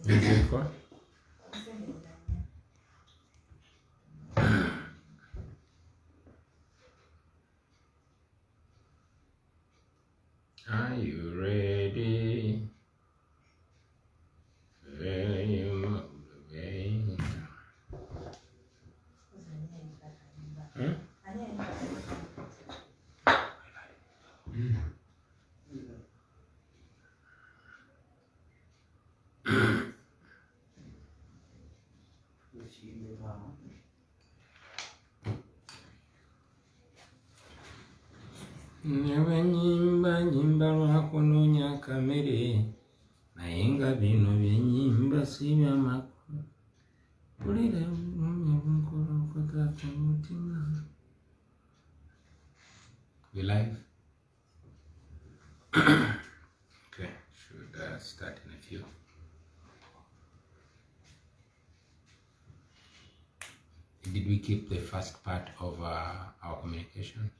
Are you ready? Nyimba nyimba lwakunonya kamere nayenga bino byenyimba sibya makulu pulira munkolo kwatata mutima. We live? Okay, should start in a few. Did we keep the first part of our communication?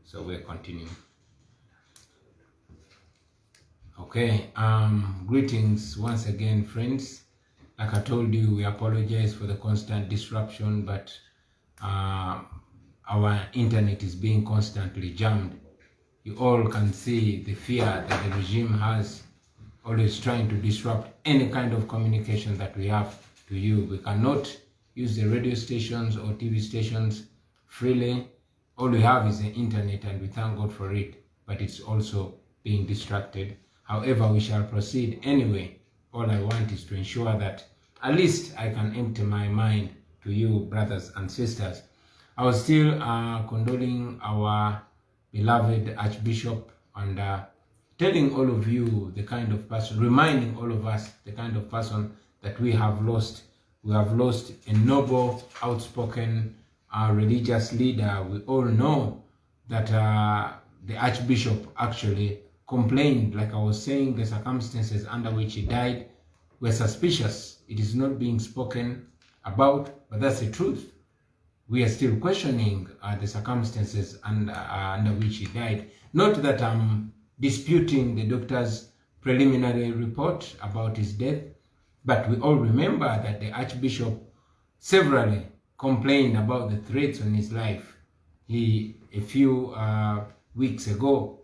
So we're continuing. Okay, greetings once again, friends. Like I told you, we apologize for the constant disruption, but our internet is being constantly jammed. You all can see the fear that the regime has, always trying to disrupt any kind of communication that we have to you. We cannot use the radio stations or TV stations freely. All we have is the internet, and we thank God for it, but it's also being distracted. However, we shall proceed anyway. All I want is to ensure that at least I can empty my mind to you, brothers and sisters. I was still condoling our beloved Archbishop and telling all of you the kind of person, reminding all of us the kind of person that we have lost. We have lost a noble, outspoken, religious leader. We all know that the Archbishop actually complained, like I was saying, the circumstances under which he died were suspicious. It is not being spoken about, but that's the truth. We are still questioning the circumstances under which he died. Not that I'm disputing the doctor's preliminary report about his death, but we all remember that the Archbishop severally complained about the threats on his life. He, a few weeks ago,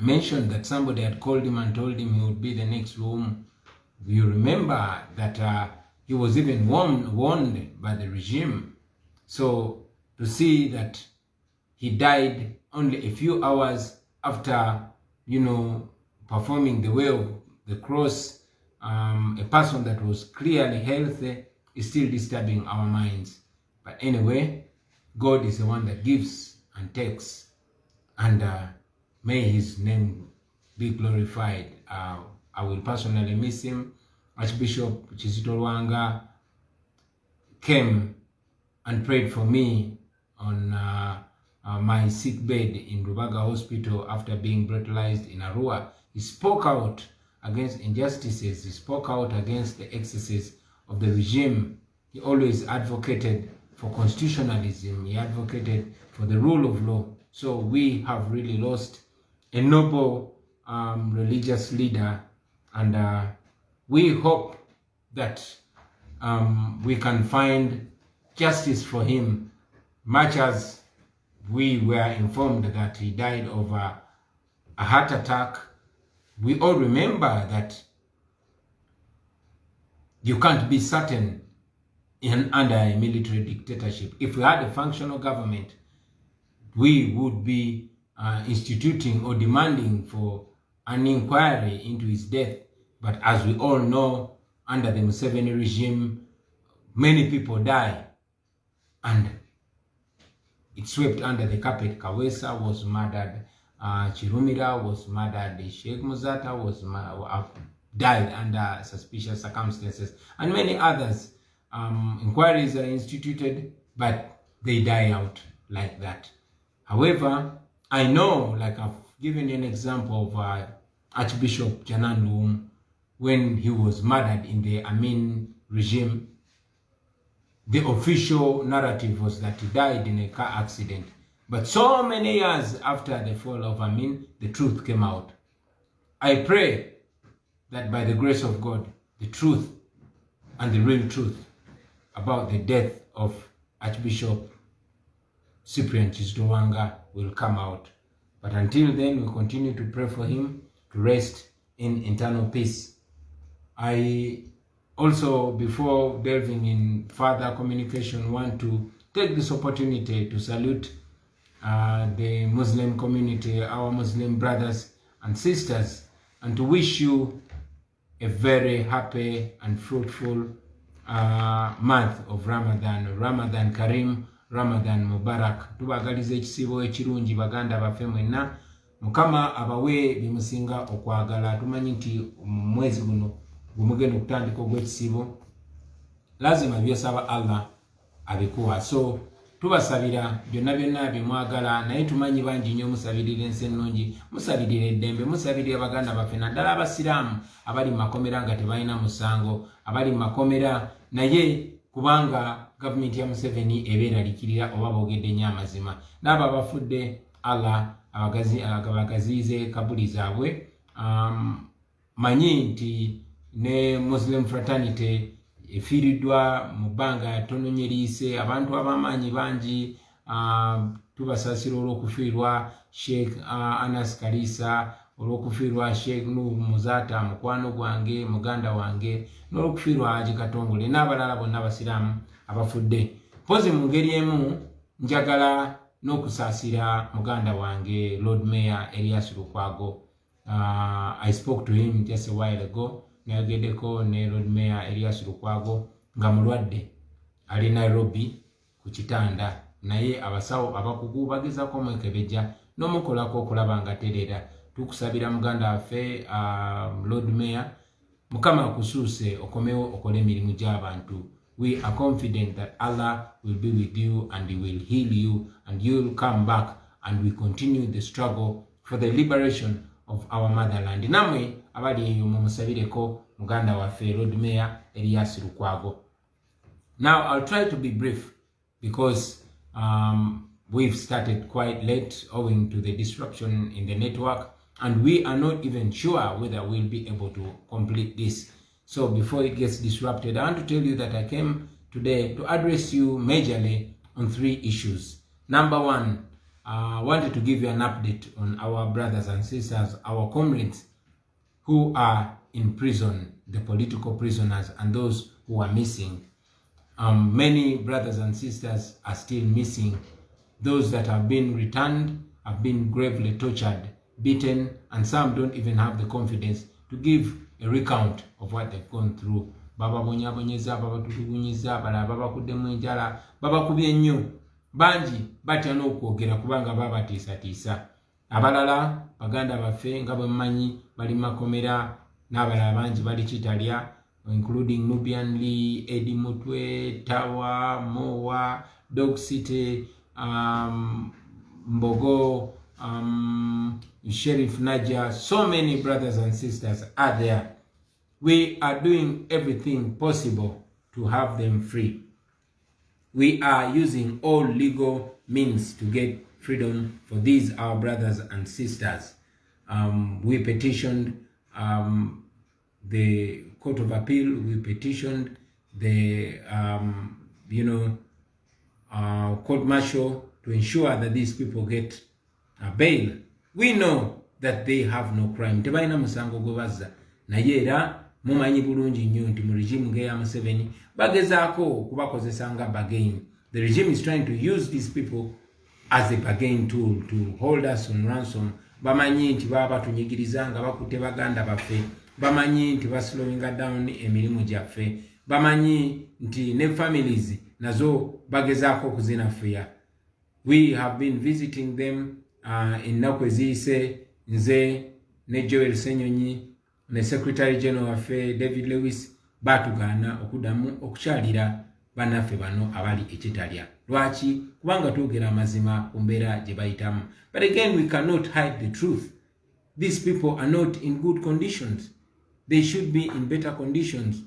mentioned that somebody had called him and told him he would be the next room. You remember that he was even warned by the regime. So to see that he died only a few hours after, performing the way of the cross, a person that was clearly healthy, is still disturbing our minds. But anyway, God is the one that gives and takes, and may his name be glorified. I will personally miss him. Archbishop Kizito Lwanga came and prayed for me on my sick bed in Rubaga Hospital after being brutalized in Arua. He spoke out against injustices. He spoke out against the excesses of the regime. He always advocated for constitutionalism. He advocated for the rule of law. So we have really lost a noble religious leader, and we hope that we can find justice for him, much as we were informed that he died of a heart attack. We all remember that you can't be certain under a military dictatorship. If we had a functional government, we would be instituting or demanding for an inquiry into his death. But as we all know, under the Museveni regime, many people die, and it swept under the carpet. Kawesa was murdered, Chirumira was murdered, Sheikh Muzata was died under suspicious circumstances, and many others. Inquiries are instituted, but they die out like that. However, I know, like I've given you an example of Archbishop Janandum, when he was murdered in the Amin regime. The official narrative was that he died in a car accident. But so many years after the fall of Amin, the truth came out. I pray that by the grace of God, the truth and the real truth about the death of Archbishop Cyprian Kizito will come out. But until then, we continue to pray for him to rest in internal peace. I also, before delving in further communication, want to take this opportunity to salute the Muslim community, our Muslim brothers and sisters, and to wish you a very happy and fruitful month of Ramadan. Ramadan Karim, Ramadan Mubarak. Tubagalize ekisibo ekirungi baganda baffe mwenna. Mukama abawe bimusinga okwagala. Tumanyi nti mwezi guno gumugenda okutandika ogw'ekisibo. Lazima byosaba Allah abikuwa. So tubasabira byonna byonna bimwagala, naye tumanyi bangi nnyo musabirira ensi ennungi, musabirira eddembe, musabirira baganda baffe, naddala abasiraamu abali mu makomera nga tebalina musango, abali mu makomera naye kubanga gavumenti ya Museveni ebeera likirira oba boogedde nnyo amazima, n'abo abafudde Allah abagaziize kabuli zaabwe. Manyi nti ne Muslim fraternity efiiriddwa mu bbanga ttono nnyo eriise, abantu ab'amaanyi bangi. Tubasasira olw'okufiirwa Sheikh Anas Kalisa, olw'okufiirwa Sheikh Nuhu Muzata mukwano gwange, muganda wange, n'olw'okufiirwa Haji Katongole n'abalala bonna abasiraamu abafudde. Mpozi mu ngeri emu njagala n'okusaasira muganda wange Lord Mayor Elias Lukwago. I spoke to him just a while ago. Nayogeddeko ne Lord Mayor Elias Lukwago nga mulwadde ali Nairobi ku kitanda, naye abasawo abakugu bagezaako omwekebejja n'omukolako okulaba nga terera. Tukusabira muganda waffe Lord Mayor, Mukama akusuuse okomewo okole emirimu gy'abantu. We are confident that Allah will be with you and He will heal you and you will come back and we continue the struggle for the liberation of our motherland. Namwe abali eyo mumusabireko muganda waffe Lord Mayor Elias Lukwago. Now I'll try to be brief because we've started quite late owing to the disruption in the network and we are not even sure whether we'll be able to complete this. So before it gets disrupted, I want to tell you that I came today to address you majorly on 3 issues. Number 1, I wanted to give you an update on our brothers and sisters, our comrades who are in prison, the political prisoners and those who are missing. Many brothers and sisters are still missing. Those that have been returned have been gravely tortured, beaten, and some don't even have the confidence to give a recount of what they've gone through. Baba bonyabonyeza, baba tutubunyiza, baba kudemu enjala, baba kubye nnyo. Banji batya n'okwogera kubanga baba tiisa. Abalala baganda baffe nga bwe mmanyi bali makomera, n'abalala bangi bali Kitalya, including Nubian Lee, Eddie Mutwe, Tawa, Mowa, Dog City, Mbogo, Sheriff Naja. So many brothers and sisters are there. We are doing everything possible to have them free. We are using all legal means to get freedom for these our brothers and sisters. We petitioned the Court of Appeal. We petitioned the court martial to ensure that these people get bail. We know that they have no crime. Tebalina musango gwebaza naye era mumanyi bulungi nnyo nti mu regime ngeya Museveni bagezaako kubakozesa nga bargain. The regime is trying to use these people as a bargain tool to hold us on ransom. Bamanyi nti baba batunyigiriza nga bakutte baganda baffe. Bamanyi nti baslowinga down emirimu gyaffe. Bamanyi nti ne families nazo bagezaako kuzinafuya. We have been visiting them in Nakwezise, nze ne Joel Senyonyi ne Secretary General waffe David Lewis batugana okudamu okukyalira banaffe bano abali Kitalya. Lwaki? Kubanga twogera amazima ku mbeera gye bayitamu. But again, we cannot hide the truth. These people are not in good conditions. They should be in better conditions.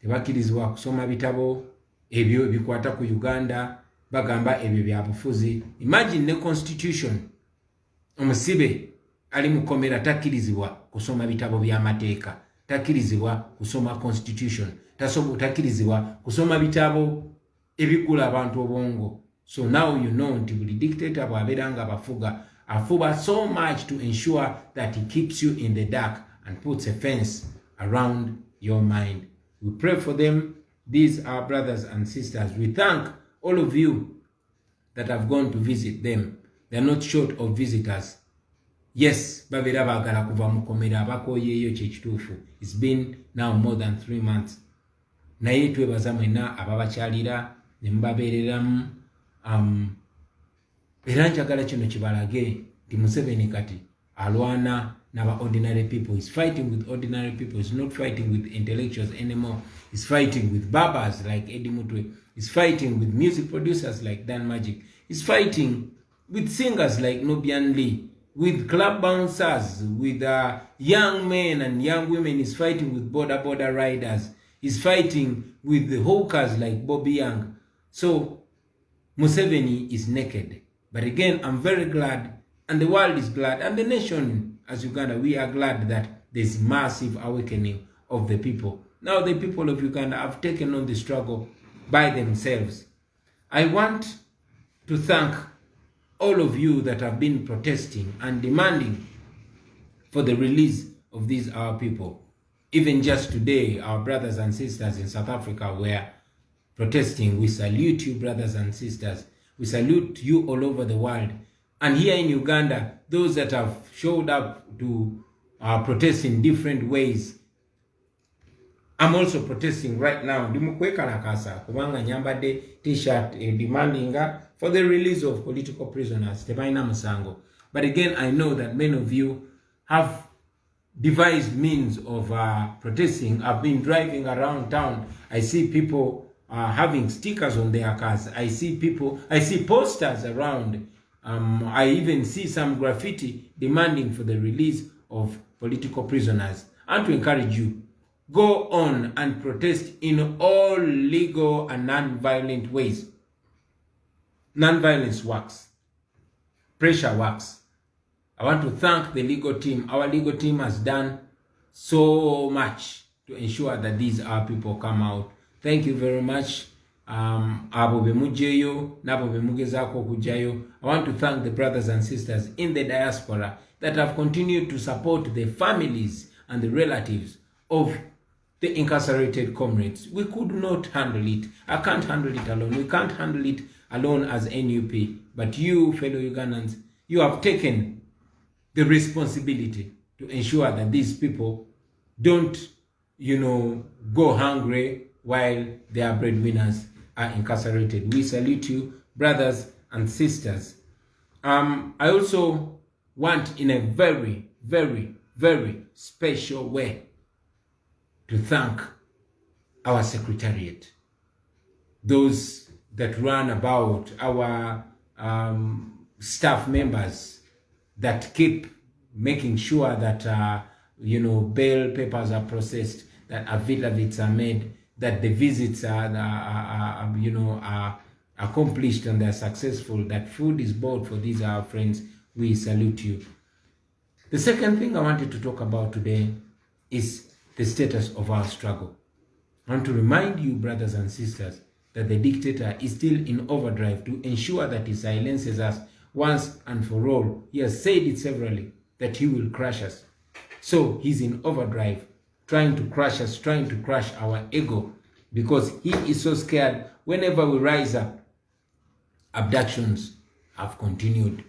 Tebakirizibwa kusoma bitabo ebyo ebikwata ku Uganda, bagamba ebyo bya bufuzi. Imagine the constitution. Omusibe ali mukomera takirizibwa kusoma bitabo by'amateeka. takirizibwa kusoma constitution, takirizibwa kusoma bitabo ebigula abantu obwongo. So now you know nti buli dictator bw'abeera afuba so much to ensure that he keeps you in the dark and puts a fence around your mind. We pray for them. These are brothers and sisters. We thank all of you that have gone to visit them. They are not short of visitors. Yes, babeera baagala kuva mu komera bakoyeeyo kyekituufu. It's been now more than 3 months. Naye twebaza mwena ababakyalira ne mubabeereramu. Era njagala kino kibalage nti Museveni kati alwana n'aba ordinary people. He's fighting with ordinary people. He's not fighting with intellectuals anymore. He's fighting with barbers like Eddie Mutwe. He's fighting with music producers like Dan Magic. He's fighting with singers like Nobian Lee, with club bouncers, with young men and young women. He's fighting with border riders. He's fighting with the hawkers like Bobi Young. So Museveni is naked. But again, I'm very glad, and the world is glad, and the nation as Uganda, we are glad that there's massive awakening of the people. Now the people of Uganda have taken on the struggle by themselves. I want to thank all of you that have been protesting and demanding for the release of these our people. Even just today, our brothers and sisters in South Africa were protesting. We salute you, brothers and sisters. We salute you all over the world. And here in Uganda, those that have showed up to protest in different ways. I'm also protesting right now. Kubanga nyambade t-shirt demanding for the release of political prisoners. But again, I know that many of you have devised means of protesting. I've been driving around town. I see people having stickers on their cars. I see posters around. I even see some graffiti demanding for the release of political prisoners. And to encourage you, go on and protest in all legal and non-violent ways. Non-violence works. Pressure works. I want to thank the legal team. Our legal team has done so much to ensure that these our people come out. Thank you very much. I want to thank the brothers and sisters in the diaspora that have continued to support the families and the relatives of the incarcerated comrades. We could not handle it. I can't handle it alone. We can't handle it alone as NUP. But you, fellow Ugandans, you have taken the responsibility to ensure that these people don't, go hungry while their breadwinners are incarcerated. We salute you, brothers and sisters. I also want, in a very, very, very special way, to thank our secretariat, those that run about, our staff members that keep making sure that bail papers are processed, that affidavits are made, that the visits are accomplished and they're successful, that food is bought for these our friends. We salute you. The second thing I wanted to talk about today is the status of our struggle. I want to remind you, brothers and sisters, that the dictator is still in overdrive to ensure that he silences us once and for all. He has said it severally that he will crush us. So he's in overdrive, trying to crush us, trying to crush our ego, because he is so scared. Whenever we rise up, abductions have continued.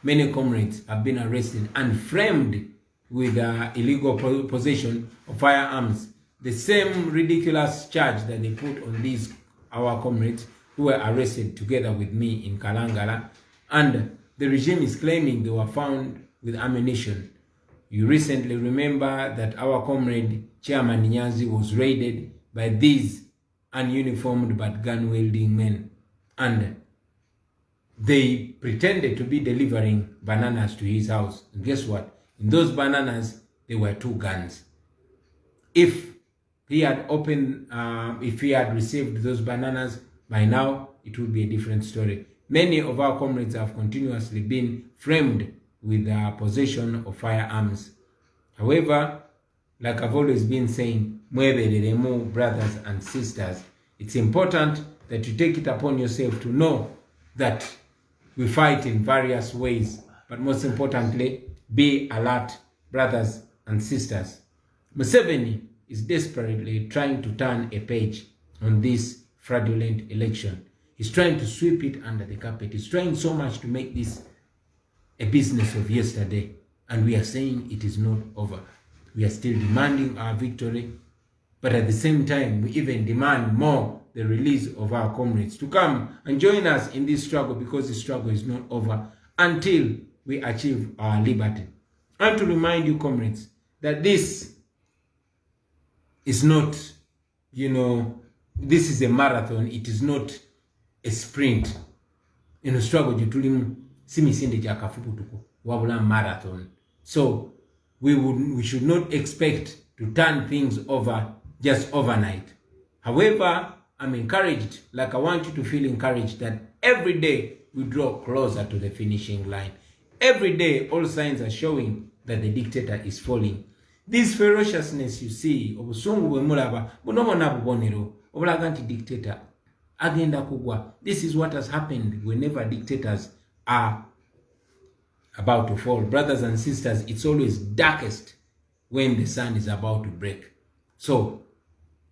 Many comrades have been arrested and framed with illegal possession of firearms. The same ridiculous charge that they put on these our comrades who were arrested together with me in Kalangala, and the regime is claiming they were found with ammunition. You recently remember that our comrade Chairman Nyanzi was raided by these ununiformed but gun-wielding men, and they pretended to be delivering bananas to his house. And guess what? In those bananas, there were 2 guns. If he had if he had received those bananas, by now it would be a different story. Many of our comrades have continuously been framed with possession of firearms. However, like I've always been saying, mwebereremu, brothers and sisters, it's important that you take it upon yourself to know that we fight in various ways, but most importantly, be alert, brothers and sisters. Museveni is desperately trying to turn a page on this fraudulent election. He's trying to sweep it under the carpet. He's trying so much to make this a business of yesterday, and we are saying it is not over. We are still demanding our victory, but at the same time, we even demand more the release of our comrades to come and join us in this struggle, because the struggle is not over until we achieve our liberty. And to remind you, comrades, that this is not, this is a marathon. It is not a sprint. In a struggle, wabula marathon. So we should not expect to turn things over just overnight. However, I'm encouraged, like I want you to feel encouraged, that every day we draw closer to the finishing line. Every day, all signs are showing that the dictator is falling. This ferociousness you see, obusungu bwemulaba, bunobona bubonero, obulaga nti dictator agenda kugwa. This is what has happened whenever dictators are about to fall. Brothers and sisters, it's always darkest when the sun is about to break. So,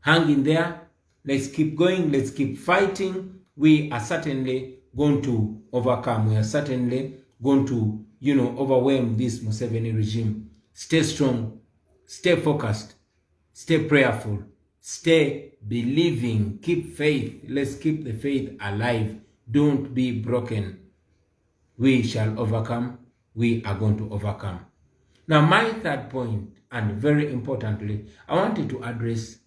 hang in there. Let's keep going. Let's keep fighting. We are certainly going to overcome. We are certainly going to, overwhelm this Museveni regime. Stay strong. Stay focused. Stay prayerful. Stay believing. Keep faith. Let's keep the faith alive. Don't be broken. We shall overcome. We are going to overcome. Now, my third point, and very importantly, I wanted to address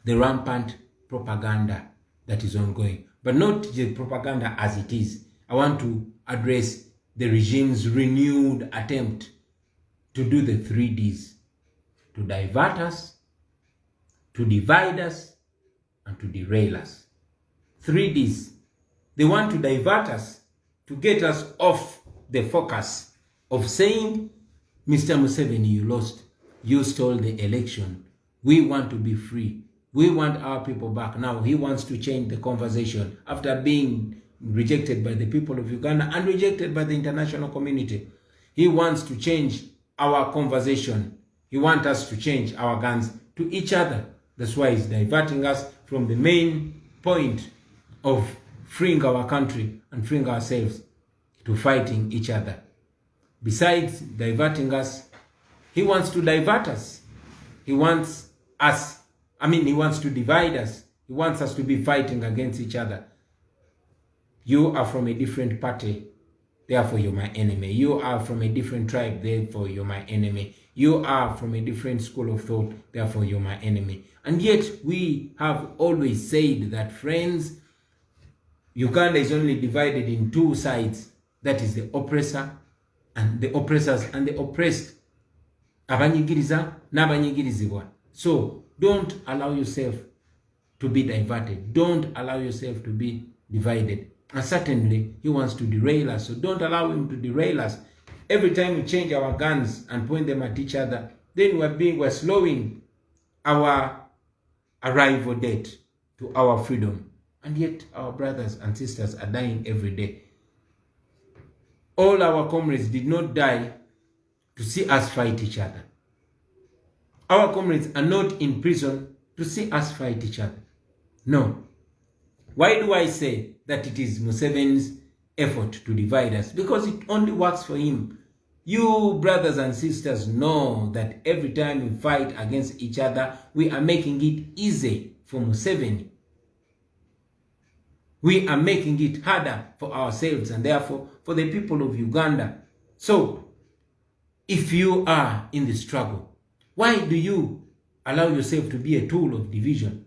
the rampant propaganda that is ongoing, but not the propaganda as it is. I want to address the regime's renewed attempt to do the 3 Ds: to divert us, to divide us, and to derail us. 3 Ds. They want to divert us, to get us off the focus of saying, Mr. Museveni, you lost. You stole the election. We want to be free. We want our people back. Now he wants to change the conversation after being rejected by the people of Uganda and rejected by the international community. He wants to change our conversation. He wants us to change our guns to each other. That's why he's diverting us from the main point of freeing our country and freeing ourselves to fighting each other. Besides diverting us, he wants to divert us. He wants to divide us. He wants us to be fighting against each other. You are from a different party, therefore you're my enemy. You are from a different tribe, therefore you're my enemy. You are from a different school of thought, therefore you're my enemy. And yet we have always said that, friends, Uganda is only divided in 2 sides. That is the oppressor and the oppressors and the oppressed. Abanyigiriza n'abanyigirizibwa. So don't allow yourself to be diverted. Don't allow yourself to be divided. And certainly he wants to derail us. So don't allow him to derail us. Every time we change our guns and point them at each other, then we're slowing our arrival date to our freedom. And yet our brothers and sisters are dying every day. All our comrades did not die to see us fight each other. Our comrades are not in prison to see us fight each other. No. Why do I say that it is Museveni's effort to divide us? Because it only works for him. You brothers and sisters know that every time we fight against each other, we are making it easy for Museveni. We are making it harder for ourselves and therefore for the people of Uganda. So, if you are in the struggle, why do you allow yourself to be a tool of division?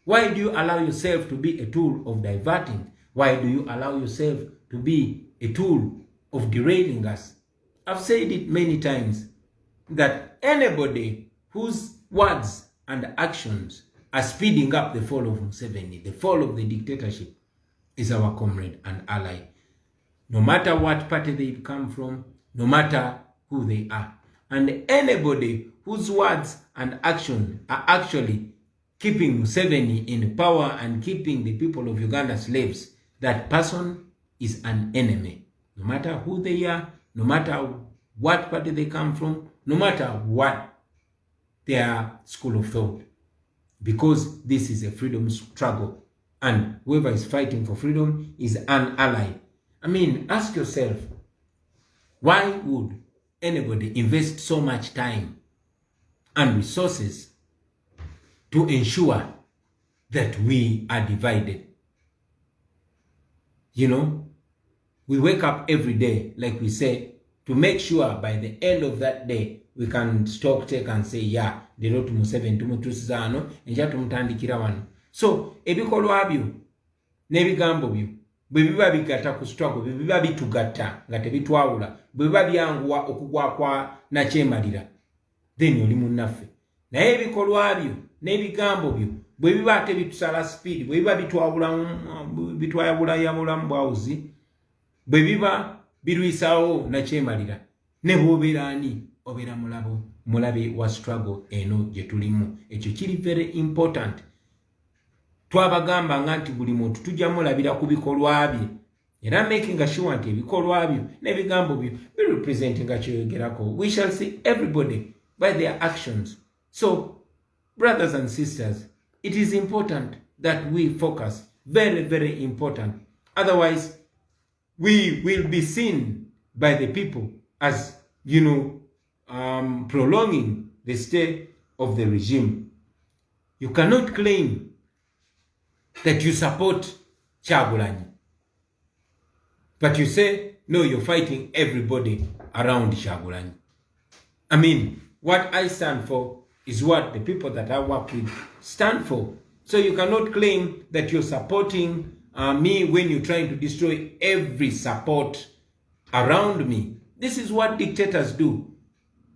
Why do you allow yourself to be a tool of diverting? Why do you allow yourself to be a tool of derailing us? I've said it many times that anybody whose words and actions are speeding up the fall of Museveni, the fall of the dictatorship, is our comrade and ally. No matter what party they come from, no matter who they are. And anybody whose words and action are actually keeping Museveni in power and keeping the people of Uganda slaves, that person is an enemy. No matter who they are, no matter what party they come from, no matter what their school of thought. Because this is a freedom struggle. And whoever is fighting for freedom is an ally. I mean, ask yourself, why would anybody invest so much time and resources to ensure that we are divided? You know, we wake up every day, like we say, to make sure by the end of that day, we can stock take and say, yeah, the road to Museveni, to Mutusano, and Jatu Mutandikira wano. So, ebikolwa byo, n'ebigambo byo, bwe biba bigata ku struggle, bwe biba bitugata, nga tebitwawula, bwe biba byanguwa okugwa kwa nakyemalira, then oli munnaffe. Naye ebikolwa byo, n'ebigambo byo, bwe biba ate bitusala speed, bwe biba bitwayabula ya mulamu bwawuzi, bwe biba birwisawo nakyemalira, ne bw'obeera ani obeera mulabe wa struggle eno gye tulimu. Ekyo kiri very important. Twabagamba nti buli muntu tujja mulabira ku bikolwa bye, era making sure nti ebikolwa byo n'ebigambo byo representing kyoyogerako. We shall see everybody by their actions. So, brothers and sisters, it is important that we focus. Very, very important. Otherwise, we will be seen by the people as, you know, prolonging the stay of the regime. You cannot claim that you support Kyagulanyi, but you say, no, you're fighting everybody around Kyagulanyi. I mean, what I stand for is what the people that I work with stand for. So you cannot claim that you're supporting me when you're trying to destroy every support around me. This is what dictators do.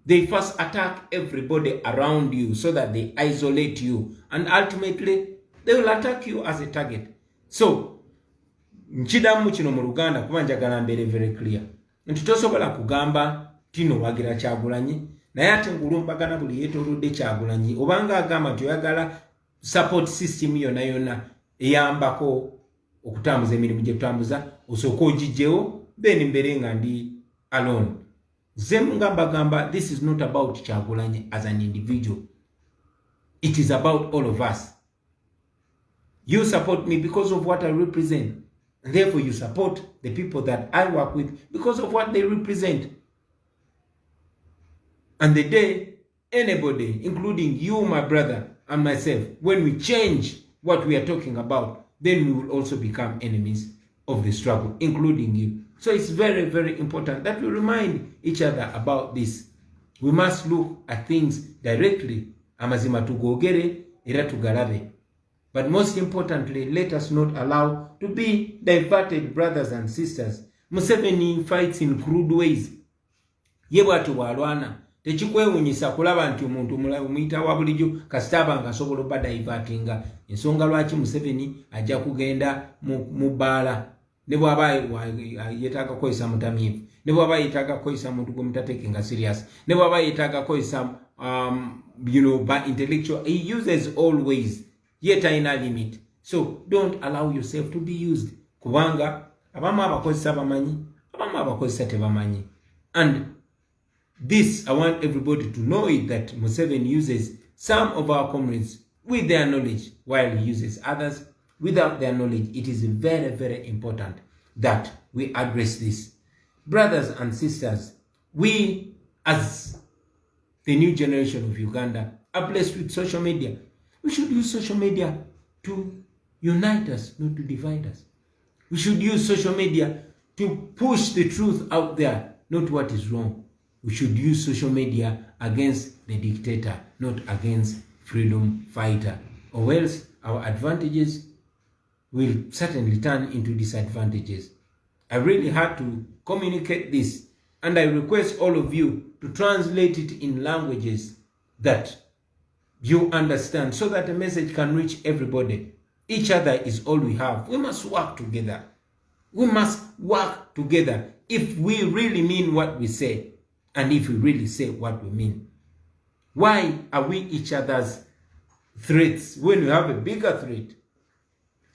They first attack everybody around you so that they isolate you. And ultimately, they will attack you as a target. So, nchidamu kino mu Luganda kuba njagala mbeere very clear. Nti tosobola kugamba tino wagira Kyagulanyi, naye ate ngulumbagana buli yeetoolodde Kyagulanyi, obanga agamba nti oyagala support system yonna eyambako okutambuza emirimu gye tutambuza, osooka ogijjewo, then mbeere nga ndi alone. Gamba, this is not about Kyagulanyi as an individual. It is about all of us. You support me because of what I represent. And therefore you support the people that I work with because of what they represent. And the day anybody, including you, my brother, and myself, when we change what we are talking about, then we will also become enemies of the struggle, including you. So it's very, very important that we remind each other about this. We must look at things directly. Amazima tugogere, era tugalabe. But most importantly, let us not allow to be diverted, brothers and sisters. Museveni fights in crude ways. Yebwatu walwana. Techikwewunyisa kulaba nti omuntu muyita wa bulijjo kasitaba nga asobola oba divertinga. Ensonga lwaki Museveni ajja kugenda mu bbaala. Ne bw'aba yeetaaga kukozesa mutamiivu. Ne bw'aba yeetaaga kukozesa muntu gwe mutateekenga serious. Ne bw'aba yeetaaga kukozesa by intellectual. He uses all ways. Yet in a limit. So don't allow yourself to be used. Kubanga abamu abakozesa bamanyi, abamu abakozesa tebamanyi. And this, I want everybody to know it, that Museveni uses some of our comrades with their knowledge, while he uses others without their knowledge. It is very, very important that we address this. Brothers and sisters, we as the new generation of Uganda are blessed with social media. We should use social media to unite us, not to divide us. We should use social media to push the truth out there, not what is wrong. We should use social media against the dictator, not against freedom fighter. Or else our advantages will certainly turn into disadvantages. I really had to communicate this, and I request all of you to translate it in languages that you understand, so that the message can reach everybody. Each other is all we have. We must work together. We must work together if we really mean what we say. and if we really say what we mean. Why are we each other's threats when we have a bigger threat?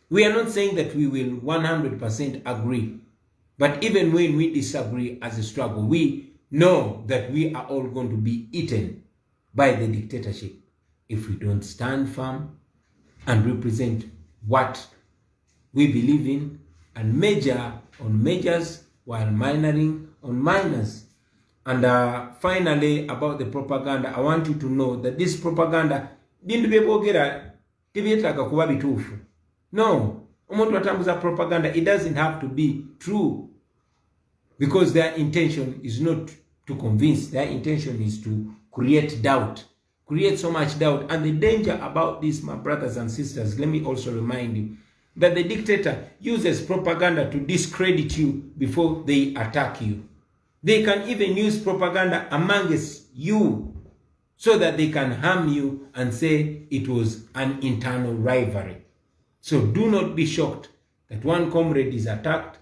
We are not saying that we will 100% agree, but even when we disagree as a struggle, we know that we are all going to be eaten by the dictatorship if we don't stand firm and represent what we believe in and major on majors while minoring on minors. And finally, about the propaganda, I want you to know that this propaganda didn't be no, propaganda, it doesn't have to be true, because their intention is not to convince. Their intention is to create doubt, create so much doubt. And the danger about this, my brothers and sisters, let me also remind you that the dictator uses propaganda to discredit you before they attack you. They can even use propaganda amongst you so that they can harm you and say it was an internal rivalry. So do not be shocked that one comrade is attacked,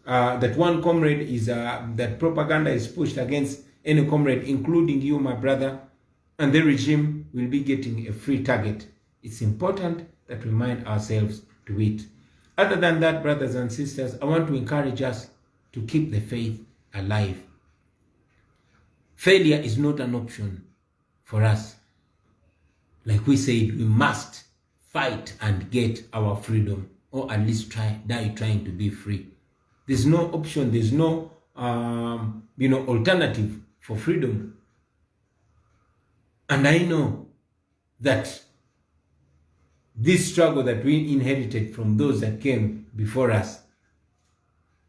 that propaganda is pushed against any comrade, including you, my brother, and the regime will be getting a free target. It's important that we remind ourselves to it. Other than that, brothers and sisters, I want to encourage us to keep the faith alive. Failure is not an option for us. Like we said, we must fight and get our freedom, or at least die trying to be free. There's no option, there's no alternative for freedom. And I know that this struggle that we inherited from those that came before us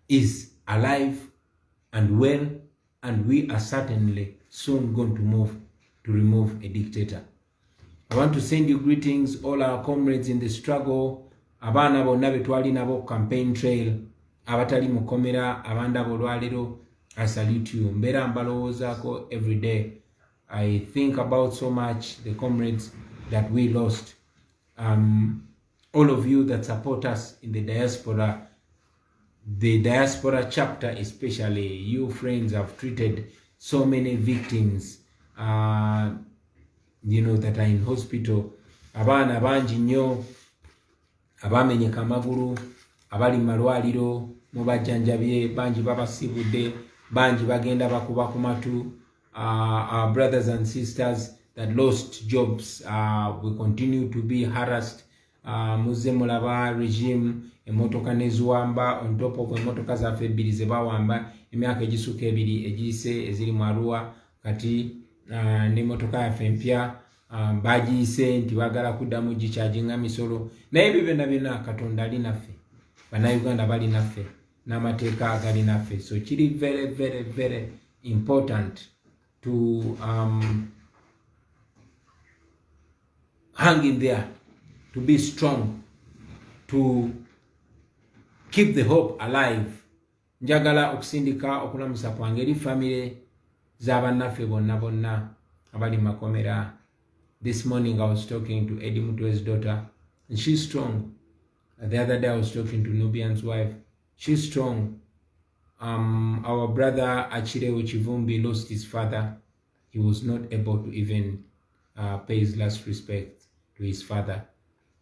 is alive and well, and we are certainly soon going to move to remove a dictator. I want to send you greetings, all our comrades in the struggle, abana bonna betwali nabo campaign trail, abatali mukomera, abanda bolwaliro. I salute you. Mbera mbalowoozako every day. I think about so much the comrades that we lost. All of you that support us in the diaspora chapter, especially you friends, have treated so many victims, that are in hospital. Abana banji nnyo abamenyeka amagulu, abali malwaliro mubajjanjabye, banji babasibudde, banji bagenda bakuba ku matu. Our brothers and sisters that lost jobs, we continue to be harassed. Muze mulaba regime emotoka neziwamba on top of emotoka zaffe ebbiri ze bawamba emyaka egisuka ebiri egiyise eziri mu Arua, kati n'emotoka yaffe empya bagiyise nti bagala kuddamu gicharginga misolo. Naye ebyo byonna Katonda ali naffe, bannayuganda bali naffe, n'amateeka agali naffe. So kiri very very very important to hang in there, to be strong, to keep the hope alive. Njagala okusindika okulamusa kwange eri family z'abannaffe bonna abali makomera. This morning I was talking to Eddie Mutwe's daughter, and she's strong. The other day I was talking to Nubian's wife. She's strong. Our brother Achireo Chivumbi lost his father. He was not able to even pay his last respect to his father.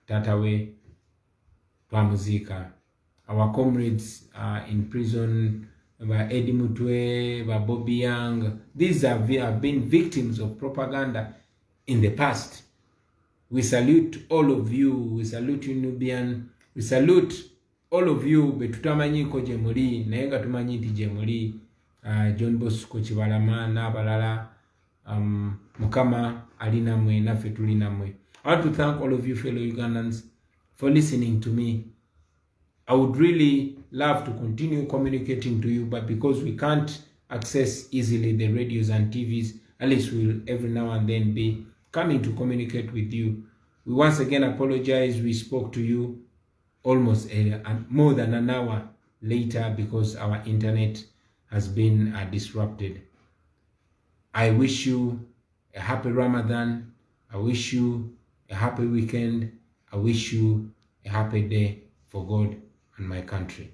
Tatawe twamuzika. Our comrades in prison, Eddie Mutwe, Bobi Young, these have been victims of propaganda in the past. We salute all of you. We salute you, Nubian. We salute all of you. Betutamanyi ko jemuli, naye nga tumanyi nti jemuli. John Bosco Kibalama n'abalala. Mukama ali namwe, naffe tuli namwe. I want to thank all of you fellow Ugandans for listening to me. I would really love to continue communicating to you, but because we can't access easily the radios and TVs, at least we'll every now and then be coming to communicate with you. We once again apologize. We spoke to you almost more than an hour later because our internet has been disrupted. I wish you a happy Ramadan. I wish you a happy weekend. I wish you a happy day for God and my country.